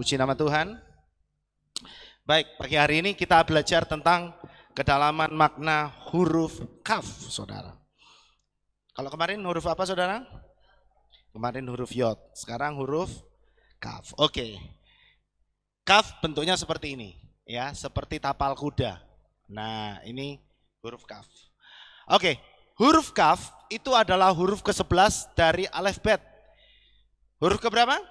Puji nama Tuhan. Baik, pagi hari ini kita belajar tentang kedalaman makna huruf kaf, saudara. Kalau kemarin huruf apa, saudara? Kemarin huruf yod, sekarang huruf kaf. Oke. Kaf bentuknya seperti ini, ya, seperti tapal kuda. Nah, ini huruf kaf. Oke, huruf kaf itu adalah huruf ke-11 dari alfabet. Huruf keberapa?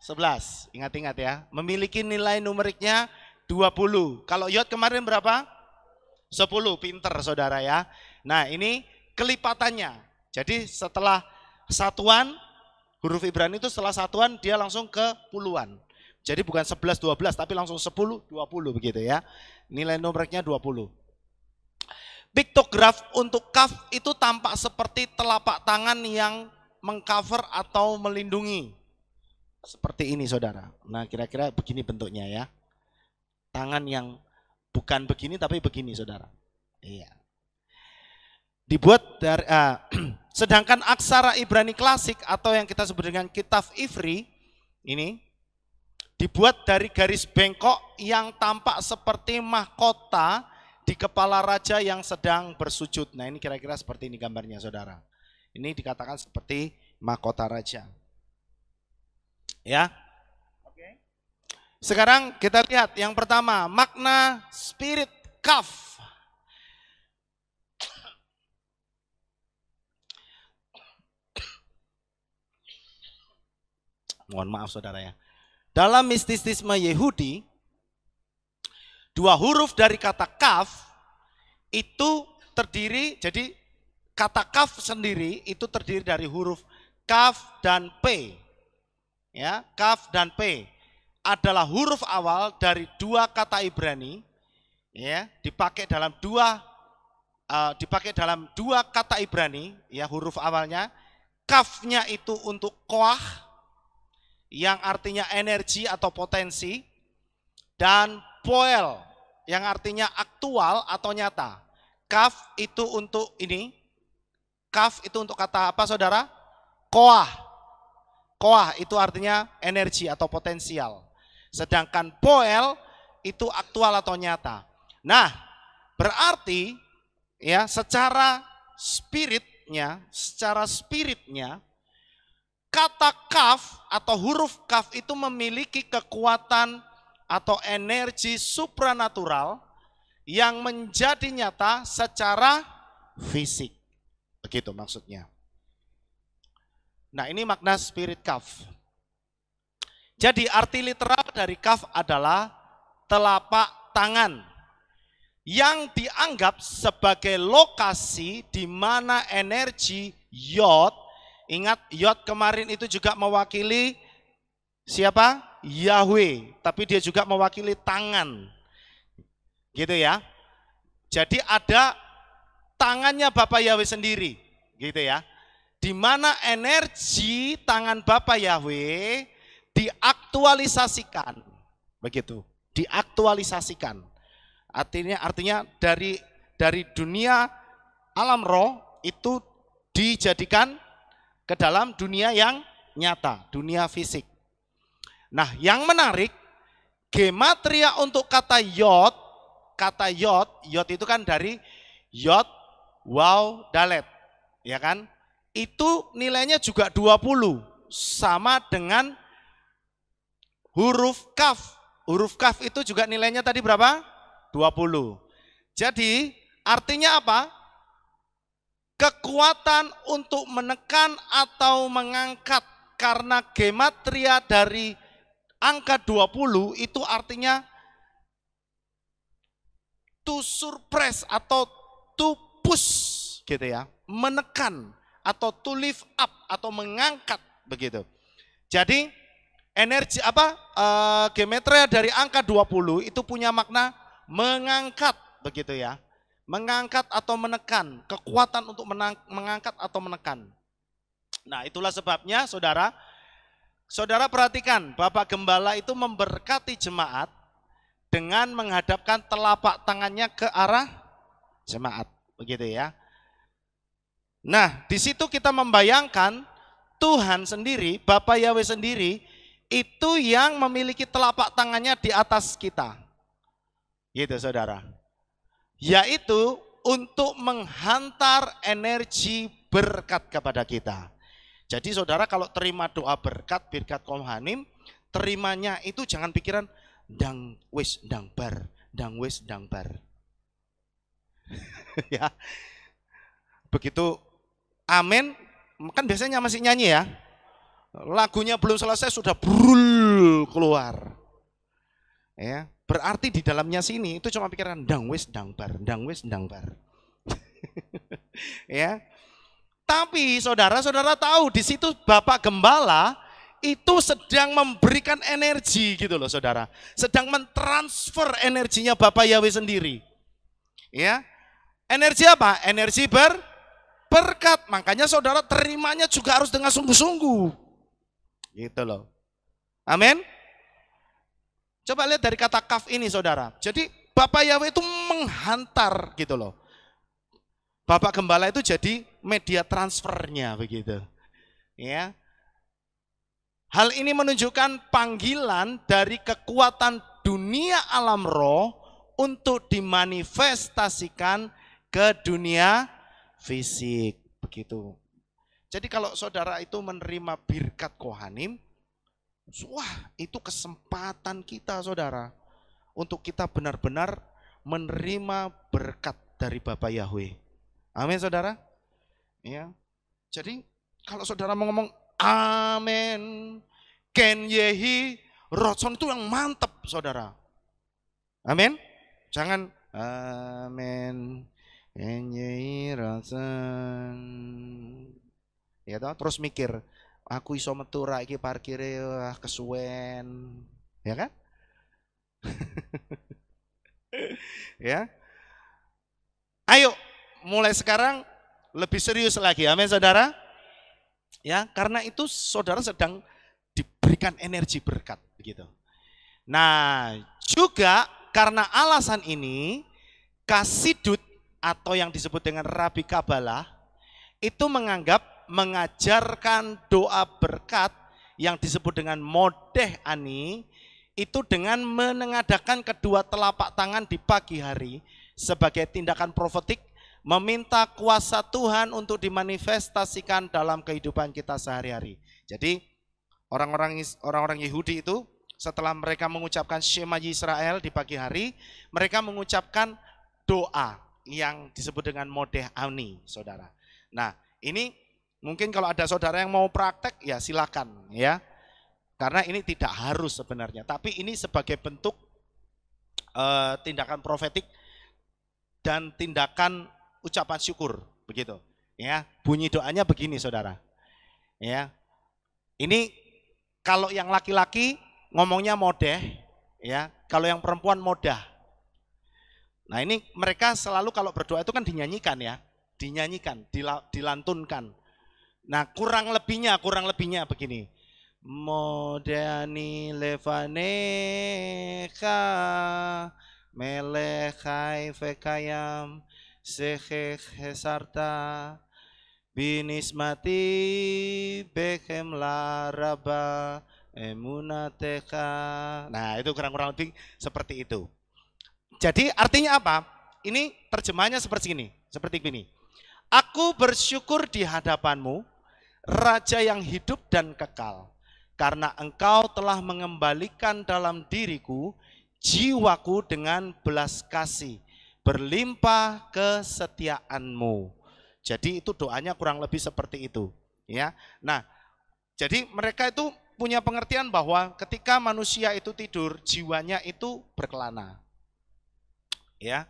11. Ingat-ingat ya. Memiliki nilai numeriknya 20. Kalau yod kemarin berapa? 10. Pinter saudara ya. Nah, ini kelipatannya. Jadi setelah satuan, huruf Ibrani itu setelah satuan dia langsung ke puluhan. Jadi bukan 11, 12 tapi langsung 10, 20 begitu ya. Nilai numeriknya 20. Piktograf untuk kaf itu tampak seperti telapak tangan yang mengcover atau melindungi. Seperti ini saudara. Nah, kira-kira begini bentuknya ya. Tangan yang bukan begini tapi begini saudara. Iya. Dibuat dari sedangkan aksara Ibrani klasik atau yang kita sebut dengan kitab Ivri ini dibuat dari garis bengkok yang tampak seperti mahkota di kepala raja yang sedang bersujud. Nah, ini kira-kira seperti ini gambarnya saudara. Ini dikatakan seperti mahkota raja. Ya. Oke. Sekarang kita lihat yang pertama, makna spirit kaf. Mohon maaf saudara ya. Dalam mistisisme Yahudi, dua huruf dari kata kaf itu terdiri, jadi kata kaf sendiri itu terdiri dari huruf kaf dan p. Ya, kaf dan p adalah huruf awal dari dua kata Ibrani, ya, dipakai dalam dua kata Ibrani, ya, huruf awalnya. Kafnya itu untuk koah, yang artinya energi atau potensi, dan poel, yang artinya aktual atau nyata. Kaf itu untuk ini, kaf itu untuk kata apa saudara? Koah. Koah itu artinya energi atau potensial. Sedangkan poel itu aktual atau nyata. Nah, berarti ya secara spiritnya kata kaf atau huruf kaf itu memiliki kekuatan atau energi supranatural yang menjadi nyata secara fisik. Begitu maksudnya. Nah, ini makna spirit kaf. Jadi arti literal dari kaf adalah telapak tangan yang dianggap sebagai lokasi di mana energi yod, ingat yod kemarin itu juga mewakili siapa? Yahweh, tapi dia juga mewakili tangan. Gitu ya. Jadi ada tangannya Bapak Yahweh sendiri, gitu ya. Di mana energi tangan Bapa Yahweh diaktualisasikan, begitu, diaktualisasikan. Artinya dari dunia alam roh itu dijadikan ke dalam dunia yang nyata, dunia fisik. Nah, yang menarik, gematria untuk kata yod itu kan dari yod, waw, dalet, ya kan? Itu nilainya juga 20, sama dengan huruf kaf. Huruf kaf itu juga nilainya tadi berapa? 20. Jadi artinya apa? Kekuatan untuk menekan atau mengangkat, karena gematria dari angka 20 itu artinya to suppress atau to push gitu ya, menekan atau to lift up atau mengangkat begitu. Jadi energi gematria dari angka 20 itu punya makna mengangkat begitu ya. Mengangkat atau menekan, kekuatan untuk mengangkat atau menekan. Nah, itulah sebabnya saudara perhatikan, Bapak Gembala itu memberkati jemaat dengan menghadapkan telapak tangannya ke arah jemaat, begitu ya. Nah, di situ kita membayangkan Tuhan sendiri, Bapa Yahweh sendiri itu yang memiliki telapak tangannya di atas kita. Gitu saudara. Yaitu untuk menghantar energi berkat kepada kita. Jadi saudara kalau terima doa berkat Kohanim, terimanya itu jangan pikiran dang wis dang bar, dang wis dang bar. Ya. Begitu amin, kan biasanya masih nyanyi ya. Lagunya belum selesai sudah brul keluar. Ya, berarti di dalamnya sini itu cuma pikiran dang wis dang bar, dang wis dang bar. Ya. Tapi saudara-saudara tahu di situ Bapak Gembala itu sedang memberikan energi gitu loh saudara. Sedang mentransfer energinya Bapak Yahweh sendiri. Ya. Energi apa? Energi berkat. Makanya saudara terimanya juga harus dengan sungguh-sungguh. Gitu loh. Amin. Coba lihat dari kata kaf ini saudara. Jadi Bapak Yahweh itu menghantar gitu loh. Bapak Gembala itu jadi media transfernya begitu. Ya. Hal ini menunjukkan panggilan dari kekuatan dunia alam roh untuk dimanifestasikan ke dunia fisik begitu. Jadi kalau saudara itu menerima birkat Kohanim, wah itu kesempatan kita saudara untuk kita benar-benar menerima berkat dari Bapak Yahweh. Amin saudara. Ya. Jadi kalau saudara mau ngomong amin, ken yehi, rotson itu yang mantap saudara. Amin. Jangan amin, ken yehi, rotson. Ya toh, terus mikir, aku iso metu ra iki parkire kesuwen. Ya kan? Ya. Ayo mulai sekarang lebih serius lagi, amin saudara. Ya, karena itu saudara sedang diberikan energi berkat begitu. Nah, juga karena alasan ini, Kasidut atau yang disebut dengan Rabi Kabalah itu mengajarkan doa berkat yang disebut dengan modeh ani itu dengan menengadakan kedua telapak tangan di pagi hari sebagai tindakan profetik, meminta kuasa Tuhan untuk dimanifestasikan dalam kehidupan kita sehari-hari. Jadi orang-orang Yahudi itu setelah mereka mengucapkan Shema Yisrael di pagi hari, mereka mengucapkan doa yang disebut dengan modeh ani, saudara. Nah, ini mungkin kalau ada saudara yang mau praktek ya silakan ya. Karena ini tidak harus sebenarnya, tapi ini sebagai bentuk tindakan profetik dan tindakan ucapan syukur begitu ya. Bunyi doanya begini saudara ya. Ini kalau yang laki-laki ngomongnya modeh ya, kalau yang perempuan modah. Nah ini mereka selalu kalau berdoa itu kan dinyanyikan ya, dinyanyikan, dilantunkan. Nah kurang lebihnya begini, modani levanecha melechai vekayam Seheh hesarta binismati behem laraba emunateka. Nah itu kurang lebih seperti itu. Jadi artinya apa? Ini terjemahnya seperti ini. Aku bersyukur di hadapanmu, Raja yang hidup dan kekal, karena engkau telah mengembalikan dalam diriku jiwaku dengan belas kasih, berlimpah kesetiaanmu. Jadi itu doanya kurang lebih seperti itu ya. Nah jadi mereka itu punya pengertian bahwa ketika manusia itu tidur, jiwanya itu berkelana ya.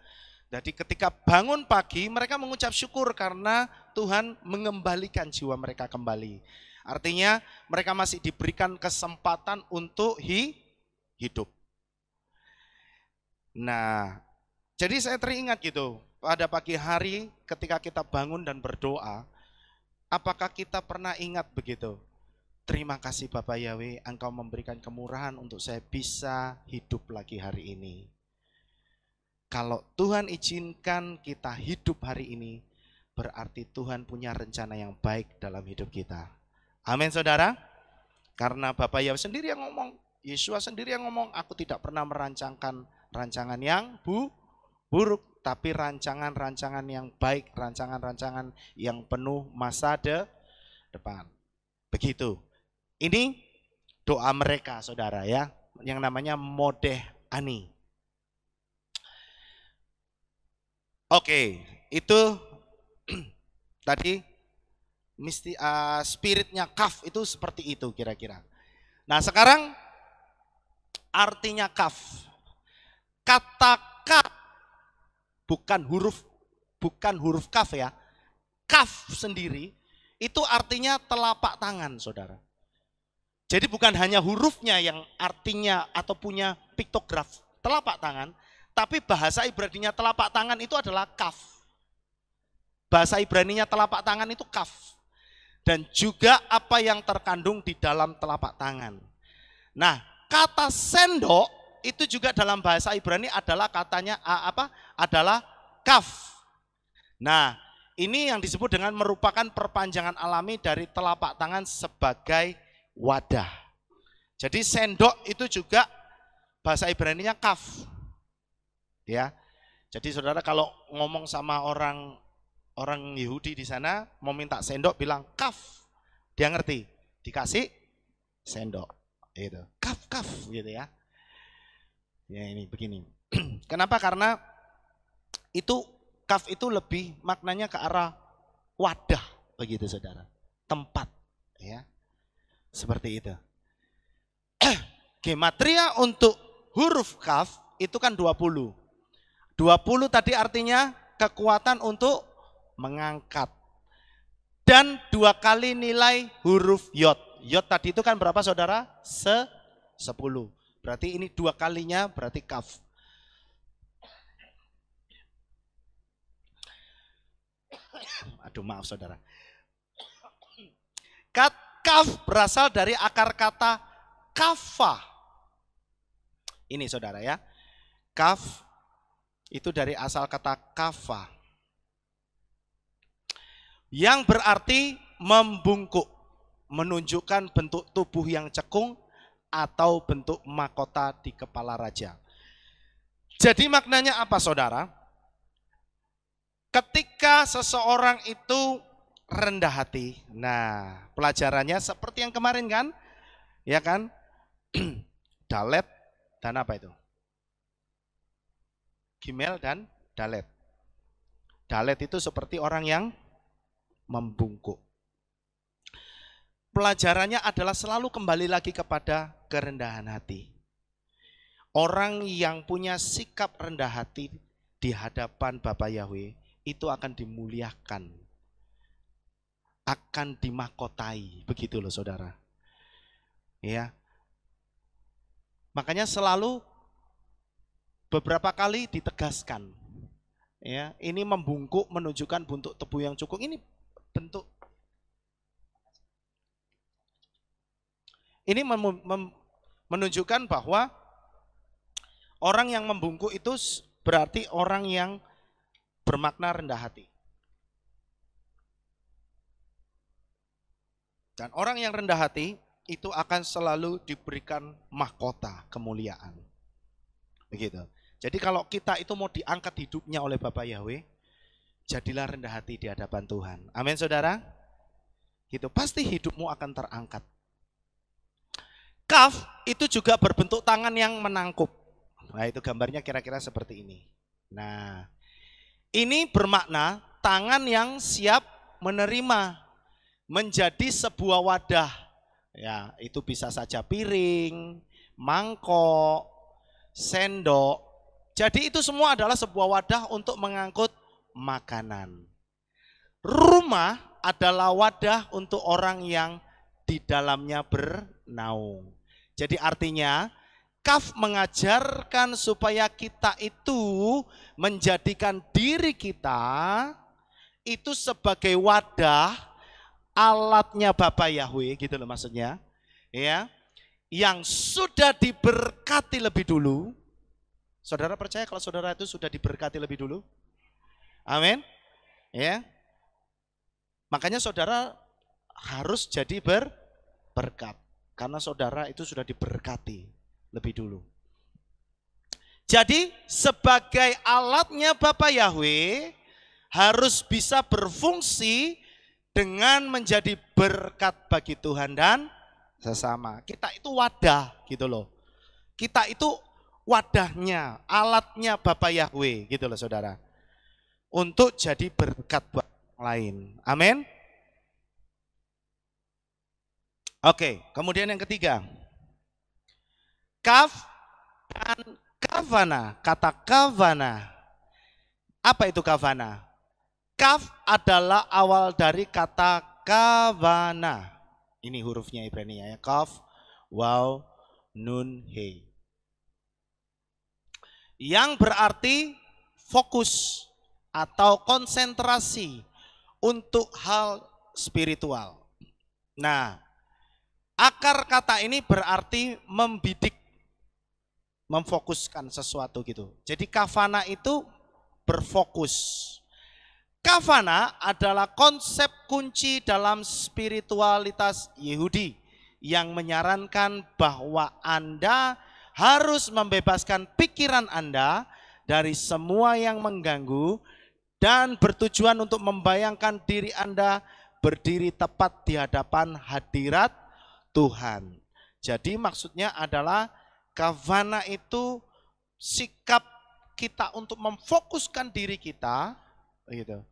Jadi ketika bangun pagi mereka mengucap syukur karena Tuhan mengembalikan jiwa mereka kembali. Artinya mereka masih diberikan kesempatan untuk hidup. Nah jadi saya teringat gitu, pada pagi hari ketika kita bangun dan berdoa, apakah kita pernah ingat begitu? Terima kasih Bapak Yahweh, Engkau memberikan kemurahan untuk saya bisa hidup lagi hari ini. Kalau Tuhan izinkan kita hidup hari ini, berarti Tuhan punya rencana yang baik dalam hidup kita. Amin saudara. Karena Bapak Yahweh sendiri yang ngomong, Yesus sendiri yang ngomong, aku tidak pernah merancangkan rancangan yang buruk, tapi rancangan-rancangan yang baik, rancangan-rancangan yang penuh masa depan. Begitu. Ini doa mereka, saudara ya, yang namanya Modeh Ani. Oke, itu tadi spiritnya kaf itu seperti itu kira-kira. Nah sekarang artinya kaf. Kata kaf bukan huruf kaf ya. Kaf sendiri itu artinya telapak tangan, saudara. Jadi bukan hanya hurufnya yang artinya atau punya piktograf telapak tangan, tapi bahasa Ibraninya telapak tangan itu adalah kaf. Bahasa Ibraninya telapak tangan itu kaf. Dan juga apa yang terkandung di dalam telapak tangan. Nah, kata sendok itu juga dalam bahasa Ibrani adalah katanya adalah kaf. Nah, ini yang disebut dengan merupakan perpanjangan alami dari telapak tangan sebagai wadah. Jadi sendok itu juga bahasa Ibraninya kaf. Ya. Jadi saudara kalau ngomong sama orang Yahudi di sana mau minta sendok bilang kaf. Dia ngerti, dikasih sendok. Itu. Kaf gitu ya. Ya ini begini. Kenapa? Karena itu kaf itu lebih maknanya ke arah wadah begitu saudara. Tempat ya. Seperti itu. Gematria untuk huruf kaf itu kan 20. 20 tadi artinya kekuatan untuk mengangkat. Dan 2 kali nilai huruf yod. Yod tadi itu kan berapa saudara? 10. Berarti ini 2 kalinya berarti kaf. Aduh maaf saudara. Kaf berasal dari akar kata kafa. Ini saudara ya. Kaf itu dari asal kata kafa. Yang berarti membungkuk, menunjukkan bentuk tubuh yang cekung atau bentuk mahkota di kepala raja. Jadi maknanya apa saudara? Ketika seseorang itu rendah hati, nah pelajarannya seperti yang kemarin kan, ya kan, dalet dan apa itu? Gimel dan dalet. Dalet itu seperti orang yang membungkuk. Pelajarannya adalah selalu kembali lagi kepada kerendahan hati. Orang yang punya sikap rendah hati di hadapan Bapa Yahweh itu akan dimuliakan, akan dimahkotai, begitu loh saudara. Ya, makanya selalu beberapa kali ditegaskan. Ya, ini membungkuk menunjukkan bentuk tubuh yang cukung. Ini bentuk. Ini menunjukkan bahwa orang yang membungkuk itu berarti orang yang bermakna rendah hati. Dan orang yang rendah hati itu akan selalu diberikan mahkota kemuliaan. Begitu. Jadi kalau kita itu mau diangkat hidupnya oleh Bapa Yahweh, jadilah rendah hati di hadapan Tuhan. Amin saudara. Gitu, pasti hidupmu akan terangkat. Kaf itu juga berbentuk tangan yang menangkup. Nah itu gambarnya kira-kira seperti ini. Nah ini bermakna tangan yang siap menerima, menjadi sebuah wadah. Ya itu bisa saja piring, mangkok, sendok. Jadi itu semua adalah sebuah wadah untuk mengangkut makanan. Rumah adalah wadah untuk orang yang di dalamnya bernaung. Jadi artinya kaf mengajarkan supaya kita itu menjadikan diri kita itu sebagai wadah alatnya Bapa Yahweh gitu loh maksudnya. Ya. Yang sudah diberkati lebih dulu. Saudara percaya kalau saudara itu sudah diberkati lebih dulu? Amin. Ya. Makanya saudara harus jadi berkat. Karena saudara itu sudah diberkati lebih dulu. Jadi sebagai alatnya Bapa Yahweh harus bisa berfungsi dengan menjadi berkat bagi Tuhan dan sesama. Kita itu wadah gitu loh. Kita itu wadahnya, alatnya Bapa Yahweh gitu loh saudara. Untuk jadi berkat buat orang lain. Amin. Oke, kemudian yang ketiga. Kaf dan kavana. Kata kavana. Apa itu kavana? Kaf adalah awal dari kata kavana. Ini hurufnya Ibrani ya. Kaf, waw, nun, he. Yang berarti fokus atau konsentrasi untuk hal spiritual. Nah, akar kata ini berarti membidik, memfokuskan sesuatu gitu. Jadi kavana itu berfokus. Kavana adalah konsep kunci dalam spiritualitas Yahudi yang menyarankan bahwa Anda harus membebaskan pikiran Anda dari semua yang mengganggu dan bertujuan untuk membayangkan diri Anda berdiri tepat di hadapan hadirat Tuhan. Jadi maksudnya adalah kavana itu sikap kita untuk memfokuskan diri kita gitu,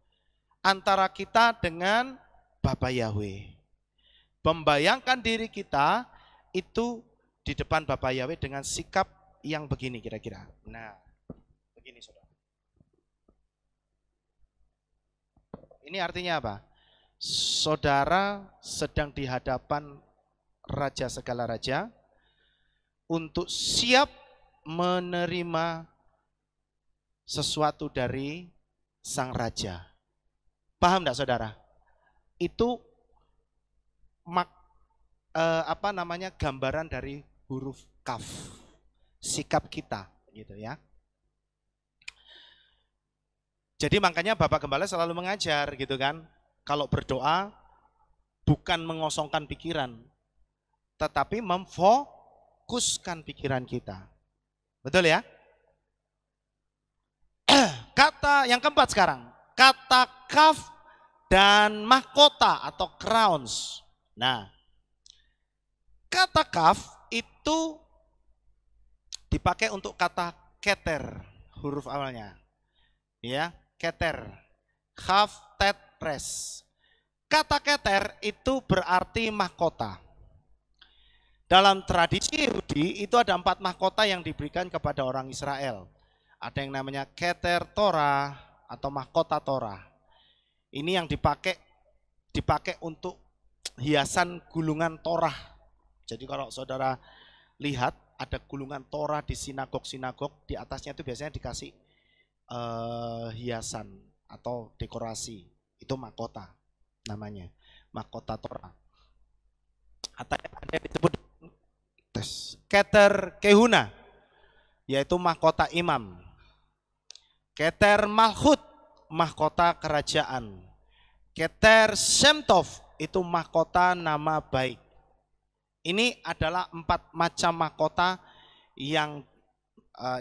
antara kita dengan Bapa Yahweh. Membayangkan diri kita itu di depan Bapa Yahweh dengan sikap yang begini kira-kira. Nah, begini saudara. Ini artinya apa? Saudara sedang di hadapan Raja segala raja untuk siap menerima sesuatu dari sang raja. Paham enggak saudara? Itu gambaran dari huruf kaf. Sikap kita gitu ya. Jadi makanya Bapak Gembala selalu mengajar gitu kan. Kalau berdoa bukan mengosongkan pikiran, tetapi memfokuskan pikiran kita. Betul ya? Kata yang keempat sekarang, kata kaf dan mahkota atau crowns. Nah, kata kaf itu dipakai untuk kata keter, huruf awalnya. Ya, keter. Kaf, tet, pres. Kata keter itu berarti mahkota. Dalam tradisi Yahudi itu ada 4 mahkota yang diberikan kepada orang Israel. Ada yang namanya keter Torah atau mahkota Torah. Ini yang dipakai untuk hiasan gulungan Torah. Jadi kalau saudara lihat ada gulungan Torah di sinagog-sinagog, di atasnya itu biasanya dikasih hiasan atau dekorasi. Itu mahkota namanya, mahkota Torah. Atau ada yang disebut keter kehuna, yaitu mahkota imam. Keter malhut, mahkota kerajaan. Keter Shemtov, itu mahkota nama baik. Ini adalah 4 macam mahkota yang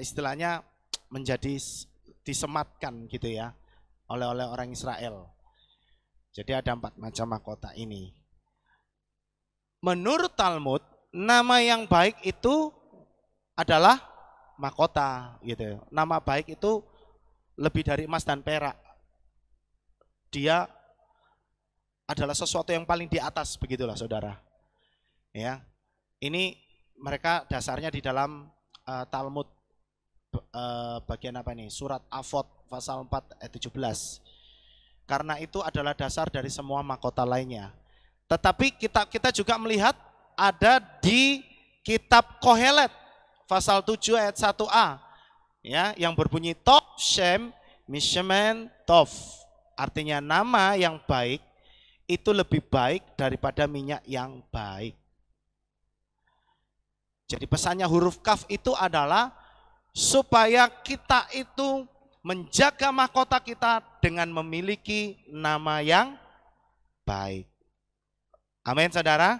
istilahnya menjadi disematkan gitu ya oleh orang Israel. Jadi ada 4 macam mahkota ini. Menurut Talmud, nama yang baik itu adalah mahkota gitu. Nama baik itu lebih dari emas dan perak. Dia adalah sesuatu yang paling di atas, begitulah saudara. Ya, ini mereka dasarnya di dalam Talmud bagian apa nih? Surat Avot pasal 4 ayat 17. Karena itu adalah dasar dari semua mahkota lainnya. Tetapi kita juga melihat ada di kitab Kohelet pasal 7 ayat 1a ya, yang berbunyi Tov Shem Mishemen Tov. Artinya nama yang baik itu lebih baik daripada minyak yang baik. Jadi pesannya huruf kaf itu adalah supaya kita itu menjaga mahkota kita dengan memiliki nama yang baik. Amin saudara.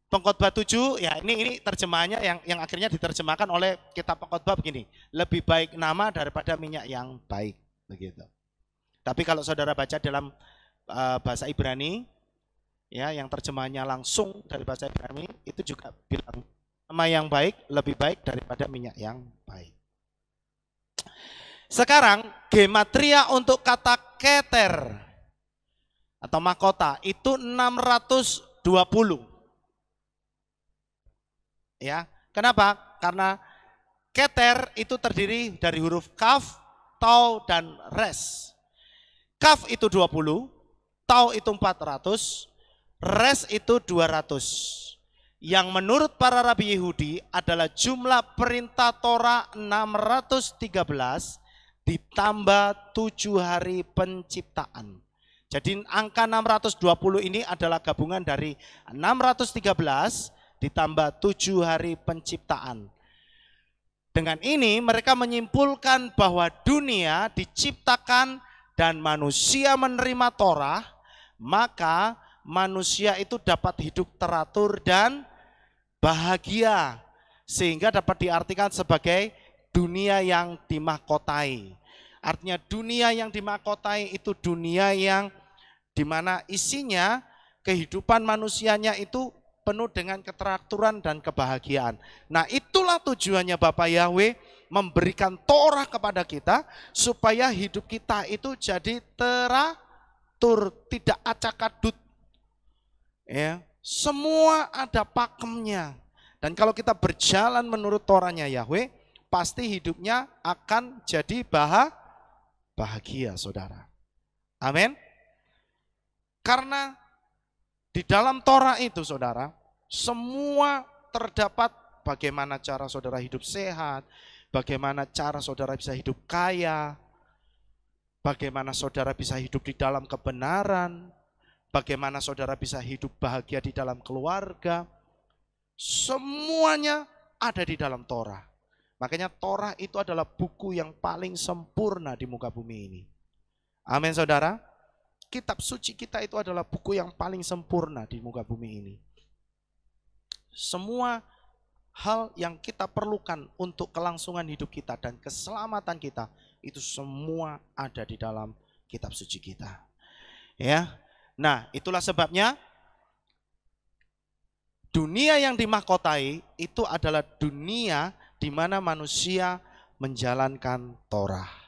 Pengkhotbah 7, ya ini terjemahannya yang akhirnya diterjemahkan oleh kitab pengkhotbah begini. Lebih baik nama daripada minyak yang baik, begitu. Tapi kalau saudara baca dalam bahasa Ibrani, ya yang terjemahannya langsung dari bahasa Ibrani, itu juga bilang nama yang baik lebih baik daripada minyak yang baik. Sekarang gematria untuk kata keter atau mahkota itu 620. Ya, kenapa? Karena keter itu terdiri dari huruf kaf, tau, dan res. Kaf itu 20, tau itu 400, res itu 200. Yang menurut para rabi Yahudi adalah jumlah perintah Torah 613 ditambah 7 hari penciptaan. Jadi angka 620 ini adalah gabungan dari 613 ditambah 7 hari penciptaan. Dengan ini mereka menyimpulkan bahwa dunia diciptakan dan manusia menerima Torah, maka manusia itu dapat hidup teratur dan bahagia, sehingga dapat diartikan sebagai dunia yang dimahkotai. Artinya dunia yang dimahkotai itu dunia yang dimana isinya kehidupan manusianya itu penuh dengan keteraturan dan kebahagiaan. Nah, itulah tujuannya Bapak Yahweh memberikan Torah kepada kita supaya hidup kita itu jadi teratur, tidak acak-adut. Ya, semua ada pakemnya. Dan kalau kita berjalan menurut Torahnya Yahweh, pasti hidupnya akan jadi bahagia, saudara. Amin. Karena di dalam Torah itu, saudara, semua terdapat bagaimana cara saudara hidup sehat, bagaimana cara saudara bisa hidup kaya, bagaimana saudara bisa hidup di dalam kebenaran, bagaimana saudara bisa hidup bahagia di dalam keluarga. Semuanya ada di dalam Torah. Makanya Torah itu adalah buku yang paling sempurna di muka bumi ini. Amin, saudara. Kitab suci kita itu adalah buku yang paling sempurna di muka bumi ini. Semua hal yang kita perlukan untuk kelangsungan hidup kita dan keselamatan kita, itu semua ada di dalam kitab suci kita. Ya. Nah, itulah sebabnya dunia yang dimahkotai itu adalah dunia di mana manusia menjalankan Torah.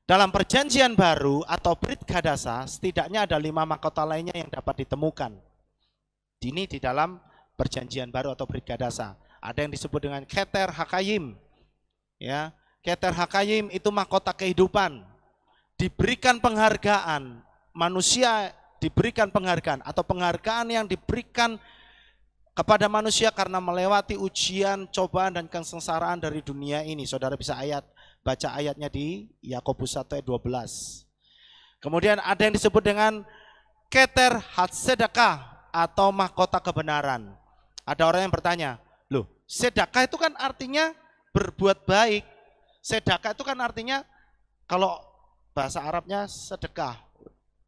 Dalam perjanjian baru atau Brit Gadasa, setidaknya ada 5 mahkota lainnya yang dapat ditemukan. Ini di dalam perjanjian baru atau Brit Gadasa. Ada yang disebut dengan Keter Hakayim. Ya, Keter Hakayim itu mahkota kehidupan. Diberikan penghargaan, manusia diberikan penghargaan atau penghargaan yang diberikan kepada manusia karena melewati ujian, cobaan, dan kesengsaraan dari dunia ini. Saudara bisa baca ayatnya di Yakobus 1 ayat 12. Kemudian ada yang disebut dengan Keter Hatsedakah atau mahkota kebenaran. Ada orang yang bertanya, loh, sedekah itu kan artinya berbuat baik. Sedekah itu kan artinya kalau bahasa Arabnya sedekah,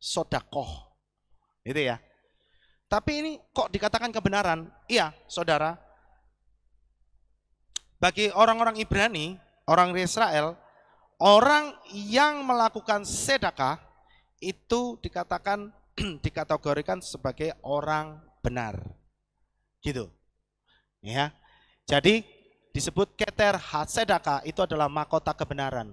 sodakoh. Itu ya. Tapi ini kok dikatakan kebenaran? Iya, saudara. Bagi orang-orang Ibrani, orang Israel, orang yang melakukan sedekah itu dikatakan dikategorikan sebagai orang benar. Gitu. Ya. Jadi disebut Keter Hatsedakah itu adalah mahkota kebenaran.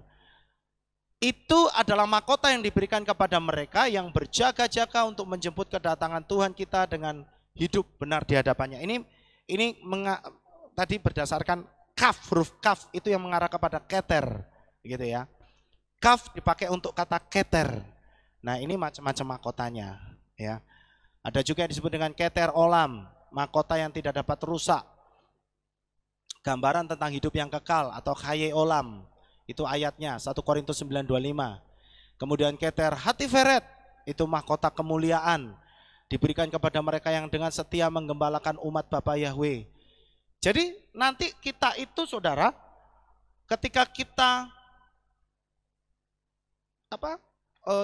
Itu adalah mahkota yang diberikan kepada mereka yang berjaga-jaga untuk menjemput kedatangan Tuhan kita dengan hidup benar di hadapannya. Ini tadi berdasarkan kaf, huruf kaf itu yang mengarah kepada keter, gitu ya. Kaf dipakai untuk kata keter. Nah, ini macam-macam mahkotanya, ya. Ada juga yang disebut dengan keter olam, mahkota yang tidak dapat rusak. Gambaran tentang hidup yang kekal atau haye olam. Itu ayatnya 1 Korintus 9:25. Kemudian Keter Hatiferet itu mahkota kemuliaan diberikan kepada mereka yang dengan setia menggembalakan umat Bapa Yahweh. Jadi nanti kita itu, saudara, ketika kita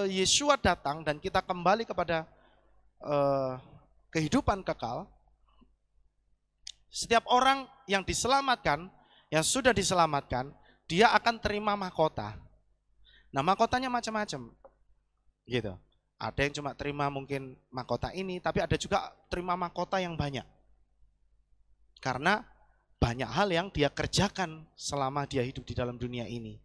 Yesua datang dan kita kembali kepada kehidupan kekal, Setiap orang yang diselamatkan, yang sudah diselamatkan, dia akan terima mahkota. Nah, mahkotanya macam-macam. Gitu. Ada yang cuma terima mungkin mahkota ini, tapi ada juga terima mahkota yang banyak. Karena banyak hal yang dia kerjakan selama dia hidup di dalam dunia ini.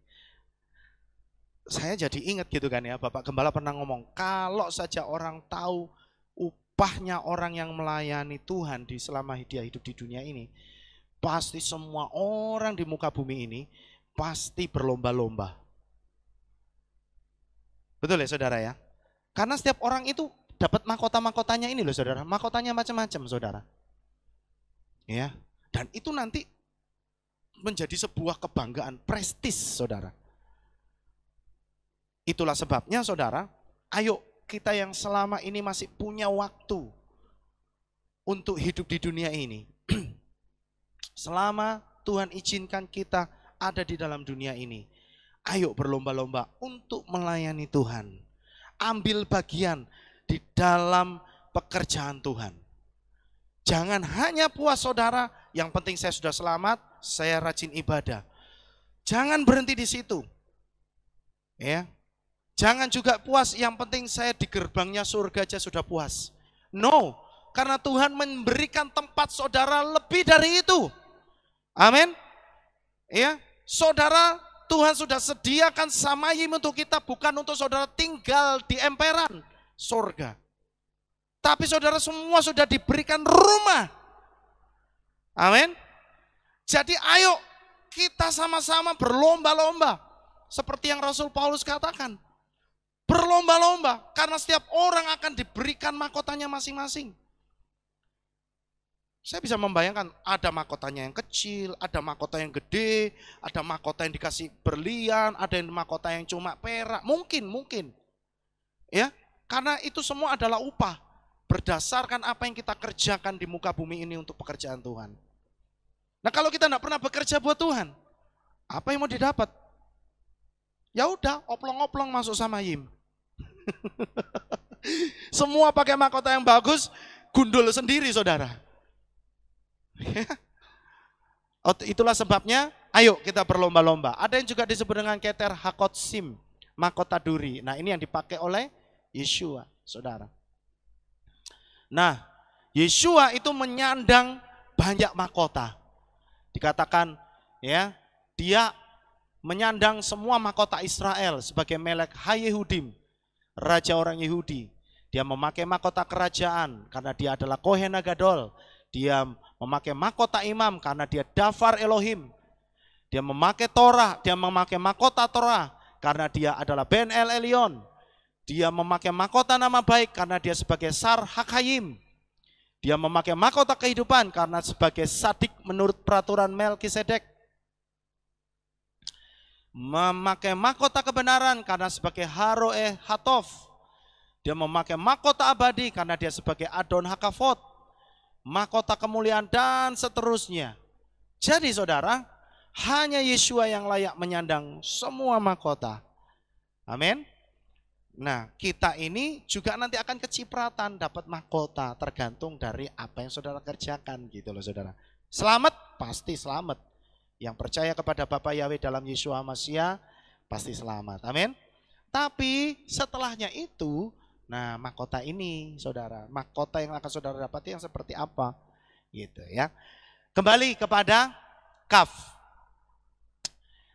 Saya jadi ingat gitu kan ya, Bapak Gembala pernah ngomong, kalau saja orang tahu upahnya orang yang melayani Tuhan selama dia hidup di dunia ini, pasti semua orang di muka bumi ini pasti berlomba-lomba. Betul ya saudara ya? Karena setiap orang itu dapat mahkota-mahkotanya ini loh saudara, mahkotanya macam-macam saudara. Ya, dan itu nanti menjadi sebuah kebanggaan, prestis saudara. Itulah sebabnya saudara, ayo kita yang selama ini masih punya waktu untuk hidup di dunia ini. Selama Tuhan izinkan kita ada di dalam dunia ini, ayo berlomba-lomba untuk melayani Tuhan. Ambil bagian di dalam pekerjaan Tuhan. Jangan hanya puas saudara, yang penting saya sudah selamat, saya rajin ibadah. Jangan berhenti di situ. Ya. Jangan juga puas, yang penting saya di gerbangnya surga aja sudah puas. No, karena Tuhan memberikan tempat saudara lebih dari itu. Amin. Ya, saudara, Tuhan sudah sediakan samayim untuk kita, bukan untuk saudara tinggal di emperan surga. Tapi saudara semua sudah diberikan rumah. Amin. Jadi ayo kita sama-sama berlomba-lomba. Seperti yang Rasul Paulus katakan. Berlomba-lomba, karena setiap orang akan diberikan mahkotanya masing-masing. Saya bisa membayangkan ada mahkotanya yang kecil, ada mahkota yang gede, ada mahkota yang dikasih berlian, ada yang mahkota yang cuma perak. Mungkin. Ya, karena itu semua adalah upah berdasarkan apa yang kita kerjakan di muka bumi ini untuk pekerjaan Tuhan. Nah, kalau kita tidak pernah bekerja buat Tuhan, apa yang mau didapat? Ya udah, oplong-oplong masuk sama Yim. Semua pakai mahkota yang bagus, gundul sendiri saudara. Itulah sebabnya, ayo kita berlomba-lomba. Ada yang juga disebut dengan keter hakot sim, mahkota duri. Nah, ini yang dipakai oleh Yeshua, saudara. Nah, Yeshua itu menyandang banyak mahkota. Dikatakan ya, dia menyandang semua mahkota Israel sebagai Melek Hayehudim, raja orang Yahudi. Dia memakai mahkota kerajaan karena dia adalah Kohen Gadol. Dia memakai mahkota imam karena dia Dafar Elohim. Dia memakai Torah, dia memakai mahkota Torah karena dia adalah Ben El Elyon. Dia memakai mahkota nama baik karena dia sebagai Sar Hakayim. Dia memakai mahkota kehidupan karena sebagai Sadik menurut peraturan Melkisedek. Memakai mahkota kebenaran karena sebagai Haroe Hatof. Dia memakai mahkota abadi karena dia sebagai Adon Hakafot. Mahkota kemuliaan dan seterusnya. Jadi saudara, hanya Yeshua yang layak menyandang semua mahkota. Amin. Nah, kita ini juga nanti akan kecipratan dapat mahkota tergantung dari apa yang saudara kerjakan gitu loh saudara. Selamat, pasti selamat. Yang percaya kepada Bapa Yahweh dalam Yeshua Mashiach pasti selamat. Amin. Tapi setelahnya itu, nah mahkota ini saudara, mahkota yang akan saudara dapati yang seperti apa gitu ya. Kembali kepada kaf.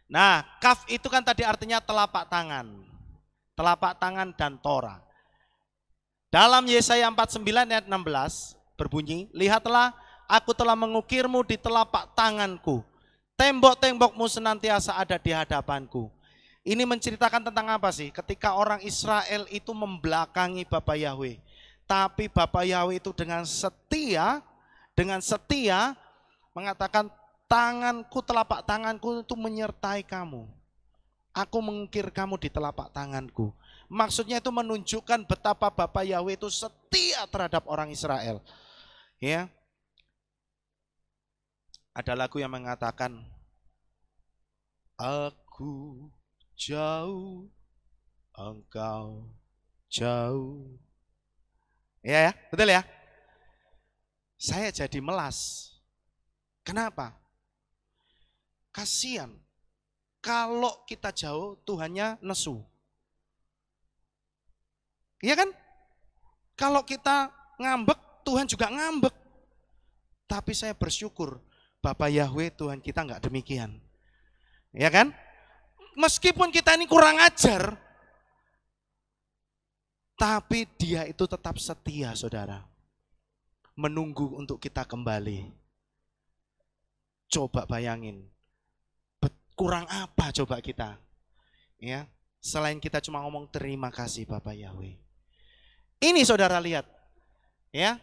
Nah, kaf itu kan tadi artinya telapak tangan. Telapak tangan dan Torah. Dalam Yesaya 49 ayat 16 berbunyi, lihatlah aku telah mengukirmu di telapak tanganku. Tembok-tembokmu senantiasa ada di hadapanku. Ini menceritakan tentang apa sih? Ketika orang Israel itu membelakangi Bapa Yahweh. Tapi Bapa Yahweh itu dengan setia mengatakan tanganku, telapak tanganku itu menyertai kamu. Aku mengukir kamu di telapak tanganku. Maksudnya itu menunjukkan betapa Bapa Yahweh itu setia terhadap orang Israel. Ya. Ada lagu yang mengatakan, aku jauh, engkau jauh. Ya, betul ya? Saya jadi melas. Kenapa? Kasihan. Kalau kita jauh, Tuhannya nesu. Iya kan? Kalau kita ngambek, Tuhan juga ngambek. Tapi saya bersyukur, Bapak Yahweh Tuhan kita enggak demikian. Ya kan? Meskipun kita ini kurang ajar, tapi dia itu tetap setia, saudara. Menunggu untuk kita kembali. Coba bayangin, kurang apa coba kita? Ya, selain kita cuma ngomong terima kasih Bapak Yahweh. Ini saudara lihat, ya.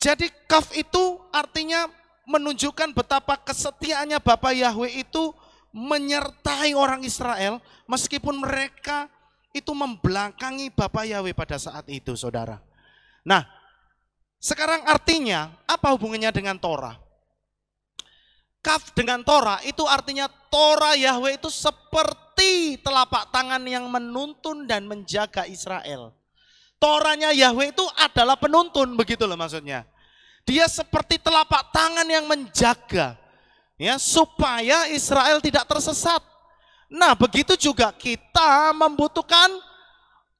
Jadi kaf itu artinya menunjukkan betapa kesetiaannya Bapak Yahweh itu menyertai orang Israel meskipun mereka itu membelakangi Bapak Yahweh pada saat itu, saudara. Nah, sekarang artinya apa hubungannya dengan Torah? Kaf dengan Torah itu artinya Torah Yahweh itu seperti telapak tangan yang menuntun dan menjaga Israel. Torahnya Yahweh itu adalah penuntun, begitu loh maksudnya. Dia seperti telapak tangan yang menjaga, ya, supaya Israel tidak tersesat. Nah, begitu juga kita membutuhkan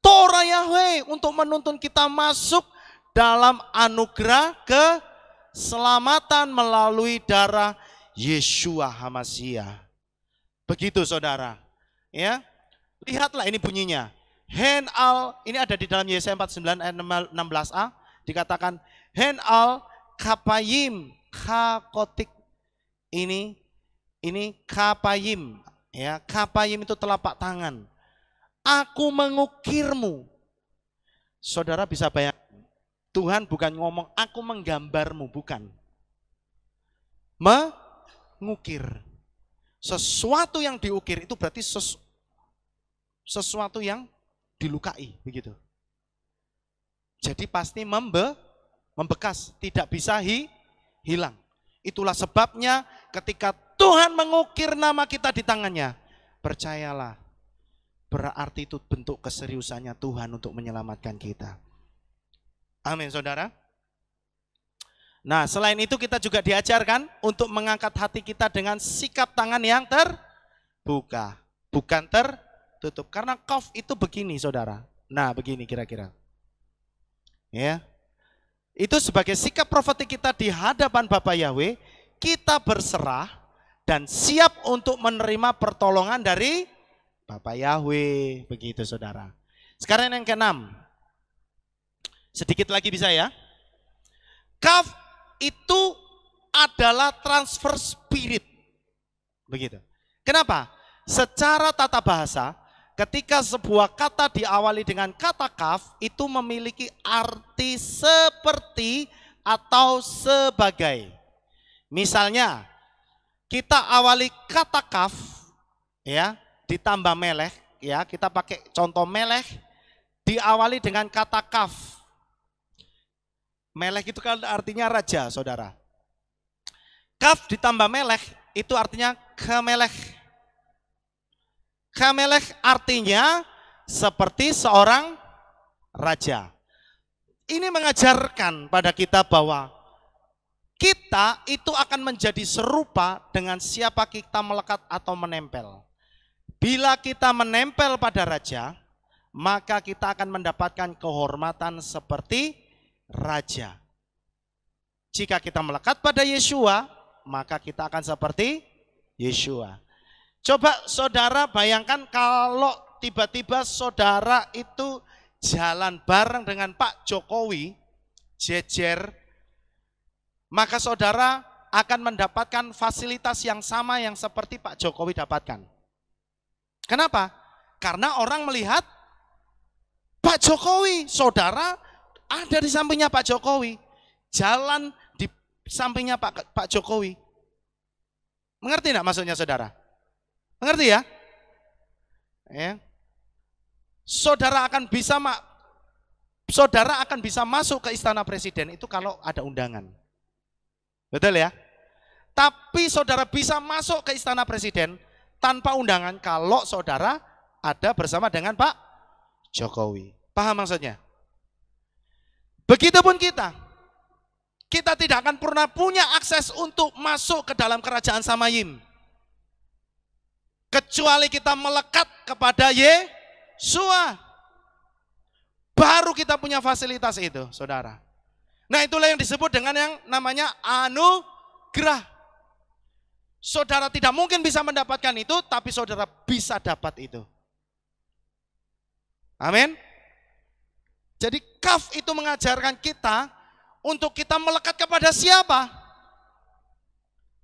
Torah Yahweh untuk menuntun kita masuk dalam anugerah keselamatan melalui darah Yeshua HaMashiach. Begitu saudara. Ya. Lihatlah ini bunyinya. Henal, ini ada di dalam Yesaya 49 ayat 16a, dikatakan Henal kapayim kakotik. Ini kapayim, ya. Kapayim itu telapak tangan. Aku mengukirmu. Saudara bisa bayangkan, Tuhan bukan ngomong aku menggambarmu, bukan. Mengukir. Sesuatu yang diukir itu berarti sesuatu yang dilukai, begitu. Jadi pasti membekas, tidak bisa hilang. Itulah sebabnya ketika Tuhan mengukir nama kita di tangannya, percayalah, berarti itu bentuk keseriusannya Tuhan untuk menyelamatkan kita. Amin, saudara. Nah, selain itu kita juga diajarkan untuk mengangkat hati kita dengan sikap tangan yang terbuka, bukan tertutup. Karena kaf itu begini, saudara. Nah, begini kira-kira. Ya. Itu sebagai sikap profetik kita di hadapan Bapak Yahweh, kita berserah dan siap untuk menerima pertolongan dari Bapak Yahweh. Begitu, saudara. Sekarang yang keenam. Sedikit lagi bisa ya. Kaf itu adalah transfer spirit. Begitu. Kenapa? Secara tata bahasa, ketika sebuah kata diawali dengan kata kaf, itu memiliki arti seperti atau sebagai. Misalnya, kita awali kata kaf, ya, ditambah meleh, ya, kita pakai contoh meleh, diawali dengan kata kaf. Melek itu kan artinya raja, saudara. Kaf ditambah melek itu artinya kemelek. Kemelek artinya seperti seorang raja. Ini mengajarkan pada kita bahwa kita itu akan menjadi serupa dengan siapa kita melekat atau menempel. Bila kita menempel pada raja, maka kita akan mendapatkan kehormatan seperti raja. Jika kita melekat pada Yeshua, maka kita akan seperti Yeshua. Coba saudara bayangkan kalau tiba-tiba saudara itu jalan bareng dengan Pak Jokowi, jejer, maka saudara akan mendapatkan fasilitas yang sama yang seperti Pak Jokowi dapatkan. Kenapa? Karena orang melihat Pak Jokowi, saudara ada di sampingnya Pak Jokowi, jalan di sampingnya Pak Jokowi. Mengerti enggak maksudnya saudara? Mengerti ya? Ya. Saudara akan bisa masuk ke istana presiden itu kalau ada undangan. Betul ya? Tapi saudara bisa masuk ke istana presiden tanpa undangan kalau saudara ada bersama dengan Pak Jokowi. Paham maksudnya? Begitupun kita. kita tidak akan pernah punya akses untuk masuk ke dalam kerajaan Samayim. Kecuali kita melekat kepada Yesua. Baru kita punya fasilitas itu, saudara. Nah, itulah yang disebut dengan yang namanya anugerah. Saudara tidak mungkin bisa mendapatkan itu, tapi saudara bisa dapat itu. Amin. Jadi kaf itu mengajarkan kita untuk kita melekat kepada siapa?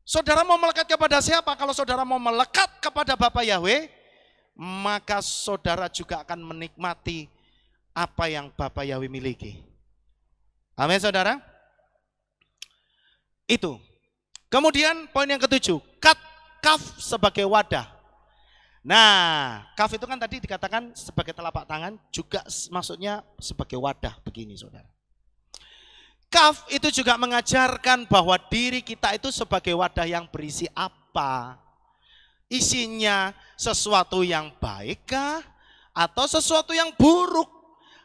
Saudara mau melekat kepada siapa? Kalau saudara mau melekat kepada Bapa Yahweh, maka saudara juga akan menikmati apa yang Bapa Yahweh miliki. Amin, saudara. Itu. Kemudian poin yang ketujuh, kaf sebagai wadah. Nah, kaf itu kan tadi dikatakan sebagai telapak tangan, juga maksudnya sebagai wadah begini, saudara. Kaf itu juga mengajarkan bahwa diri kita itu sebagai wadah yang berisi apa? Isinya sesuatu yang baikkah atau sesuatu yang buruk?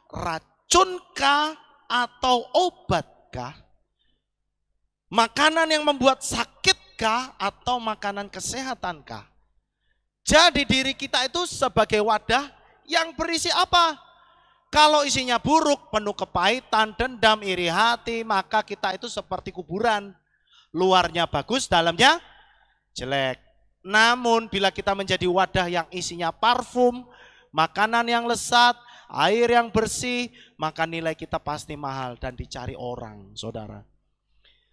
Racunkah atau obatkah? Makanan yang membuat sakitkah atau makanan kesehatankah? Jadi diri kita itu sebagai wadah yang berisi apa? Kalau isinya buruk, penuh kepahitan, dendam, iri hati, maka kita itu seperti kuburan. Luarnya bagus, dalamnya jelek. Namun bila kita menjadi wadah yang isinya parfum, makanan yang lezat, air yang bersih, maka nilai kita pasti mahal dan dicari orang, saudara.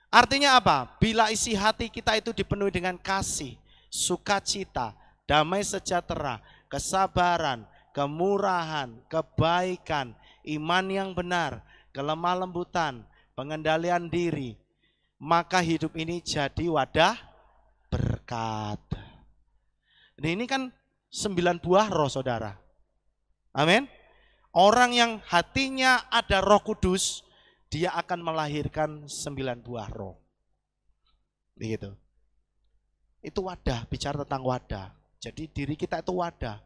Artinya apa? Bila isi hati kita itu dipenuhi dengan kasih, sukacita, damai sejahtera, kesabaran, kemurahan, kebaikan, iman yang benar, kelemah lembutan, pengendalian diri, maka hidup ini jadi wadah berkat. Ini kan 9 buah roh, saudara. Amin. Orang yang hatinya ada Roh Kudus, dia akan melahirkan 9 buah roh. Begitu. Itu wadah, bicara tentang wadah. Jadi diri kita itu wadah.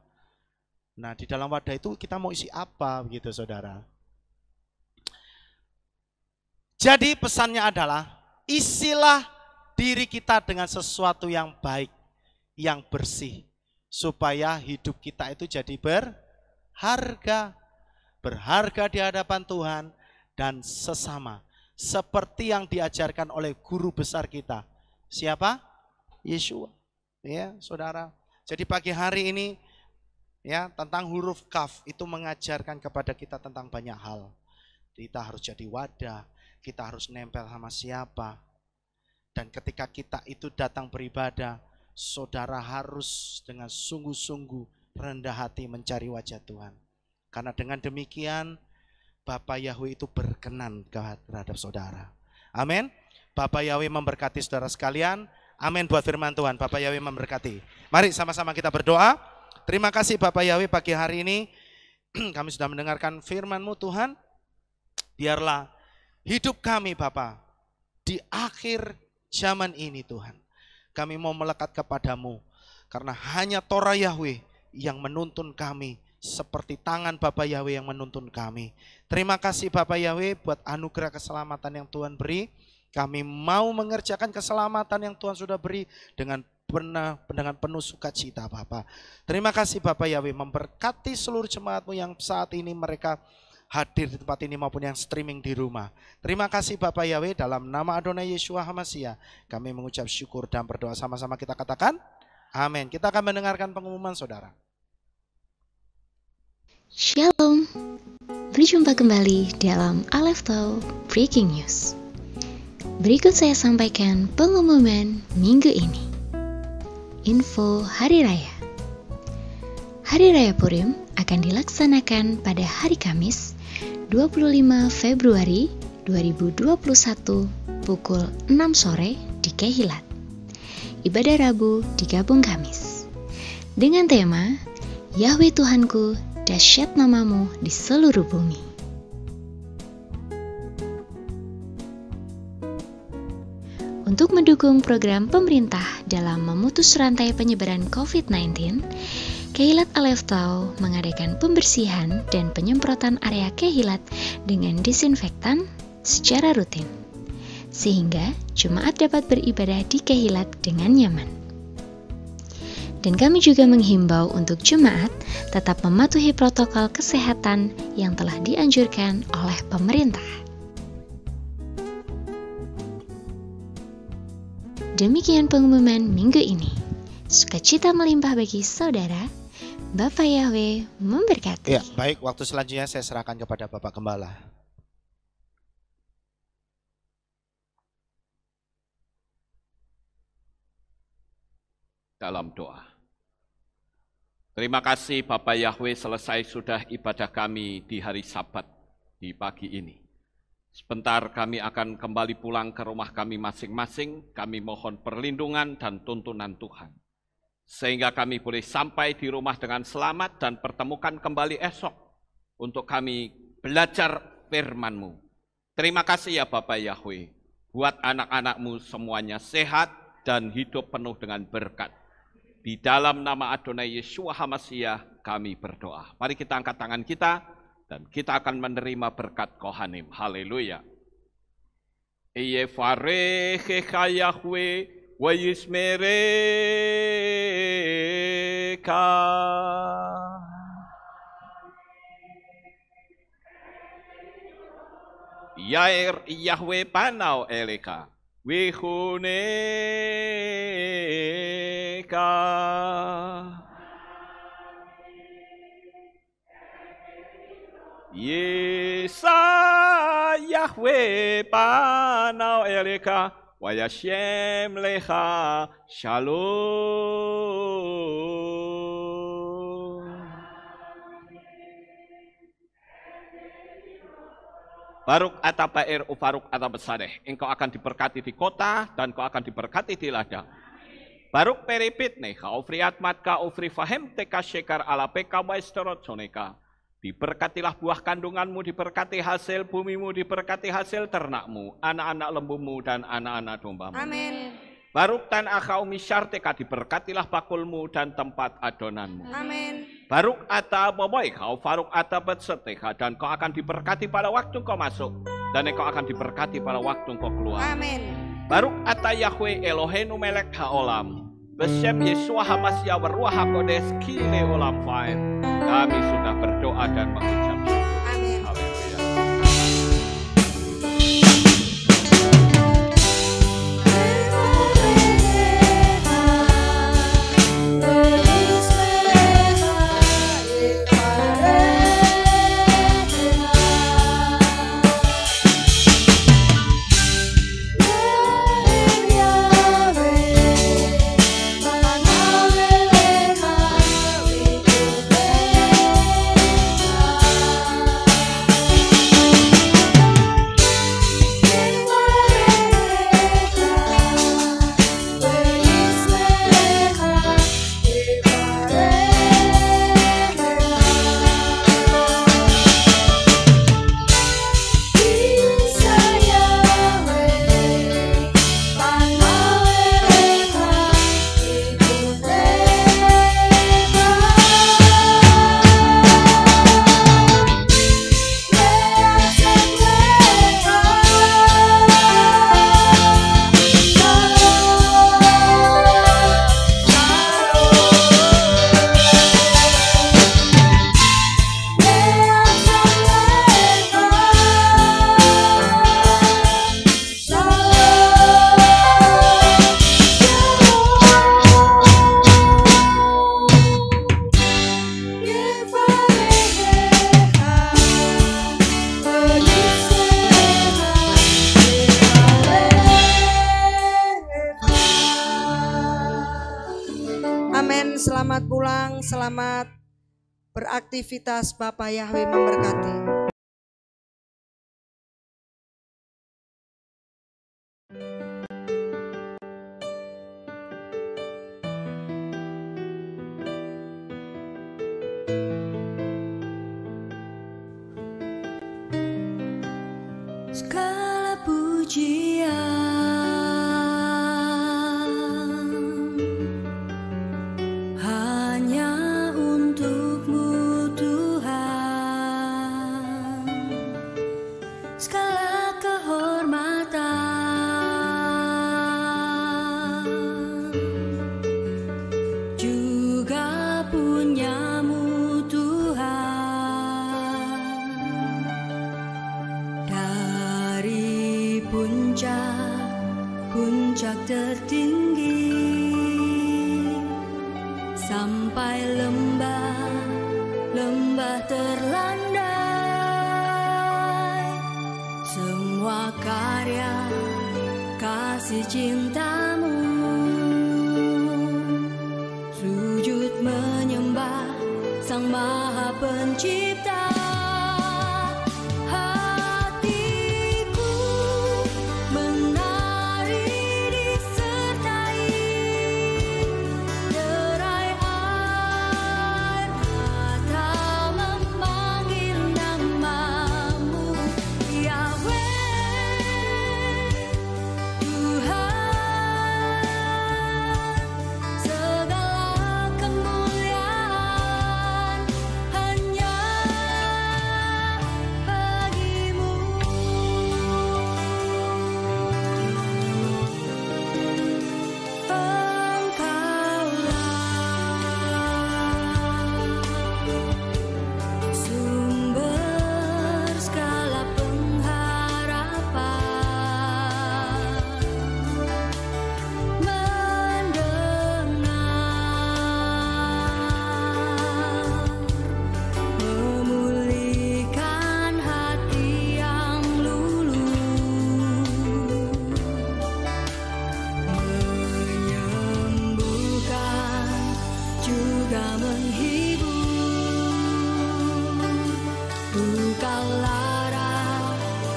Nah, di dalam wadah itu kita mau isi apa begitu, saudara? Jadi pesannya adalah isilah diri kita dengan sesuatu yang baik, yang bersih, supaya hidup kita itu jadi berharga. Berharga di hadapan Tuhan dan sesama. Seperti yang diajarkan oleh guru besar kita. Siapa? Yesua. Ya, saudara. Jadi pagi hari ini ya, tentang huruf kaf itu mengajarkan kepada kita tentang banyak hal. Kita harus jadi wadah, kita harus nempel sama siapa. Dan ketika kita itu datang beribadah, saudara harus dengan sungguh-sungguh rendah hati mencari wajah Tuhan. Karena dengan demikian Bapa Yahweh itu berkenan terhadap saudara. Amin. Bapa Yahweh memberkati saudara sekalian. Amin buat firman Tuhan. Bapa Yahweh memberkati. Mari sama-sama kita berdoa. Terima kasih Bapak Yahweh, pagi hari ini kami sudah mendengarkan firman-Mu Tuhan. Biarlah hidup kami Bapa di akhir zaman ini Tuhan. Kami mau melekat kepadamu. Karena hanya Torah Yahweh yang menuntun kami. Seperti tangan Bapak Yahweh yang menuntun kami. Terima kasih Bapak Yahweh buat anugerah keselamatan yang Tuhan beri. Kami mau mengerjakan keselamatan yang Tuhan sudah beri dengan penuh sukacita Bapak. Terima kasih Bapak Yahweh, memberkati seluruh jemaat-Mu yang saat ini mereka hadir di tempat ini maupun yang streaming di rumah. Terima kasih Bapak Yahweh, dalam nama Adonai Yeshua HaMashiach kami mengucap syukur dan berdoa. Sama-sama kita katakan amin. Kita akan mendengarkan pengumuman saudara. Shalom, berjumpa kembali dalam Aleph Tau Breaking News. Berikut saya sampaikan pengumuman minggu ini. Info Hari Raya. Hari Raya Purim akan dilaksanakan pada hari Kamis 25 Februari 2021 pukul 6 sore di Kehilat. Ibadah Rabu digabung Kamis. Dengan tema Yahweh Tuhanku, dahsyat namamu di seluruh bumi. Untuk mendukung program pemerintah dalam memutus rantai penyebaran COVID-19, Kehilat Aleph Tau mengadakan pembersihan dan penyemprotan area Kehilat dengan disinfektan secara rutin. sehingga jemaat dapat beribadah di Keilat dengan nyaman. Dan kami juga menghimbau untuk jemaat tetap mematuhi protokol kesehatan yang telah dianjurkan oleh pemerintah. Demikian pengumuman minggu ini. Sukacita melimpah bagi saudara. Bapak Yahweh memberkati. Ya, baik, waktu selanjutnya saya serahkan kepada Bapak Gembala. Dalam doa. Terima kasih Bapak Yahweh, selesai sudah ibadah kami di hari Sabat di pagi ini. Sebentar kami akan kembali pulang ke rumah kami masing-masing. Kami mohon perlindungan dan tuntunan Tuhan. Sehingga kami boleh sampai di rumah dengan selamat dan pertemukan kembali esok untuk kami belajar firman-Mu. Terima kasih ya Bapak Yahweh. Buat anak-anak-Mu semuanya sehat dan hidup penuh dengan berkat. Di dalam nama Adonai Yeshua HaMashiach kami berdoa. Mari kita angkat tangan kita. Dan kita akan menerima berkat Kohanim. Haleluya. Yevarechecha Yahweh wa yismereka. Yair Yahweh panau eleka. Wihuneka. Yesa Yahweh panau eleka wa yashem lecha shalom. Baruk ata Baer ufaruk ata besadeh. Engkau akan diberkati di kota dan kau akan diberkati di ladang. Baruk peripit necha ufriat matka ufri fahem teka shekar ala peka wa estorot soneka. Diberkatilah buah kandunganmu, diberkati hasil bumimu, diberkati hasil ternakmu, anak-anak lembumu dan anak-anak dombamu. Amin. Baruk tan akau misyarteka, diberkatilah bakulmu dan tempat adonanmu. Amin. Baruk ata boboy kau faruk ata betseteka, dan kau akan diberkati pada waktu kau masuk, dan kau akan diberkati pada waktu kau keluar. Amin. Baruk ata Yahweh Eloheinu melek haolam. Besem Yeshua HaMashiach Ruach HaKodes Kile Olam Faed. Kami sudah berdoa dan mengucap syukur. Amin. Haleluya. Selamat pulang, selamat beraktivitas. Bapak Yahweh memberkati. Segala pujian hanya untuk-Mu Tuhan. puncak tertinggi sampai lembah terlandai. Semua karya kasih cintamu, sujud menyembah Sang Maha Pencipta.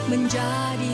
Menjadi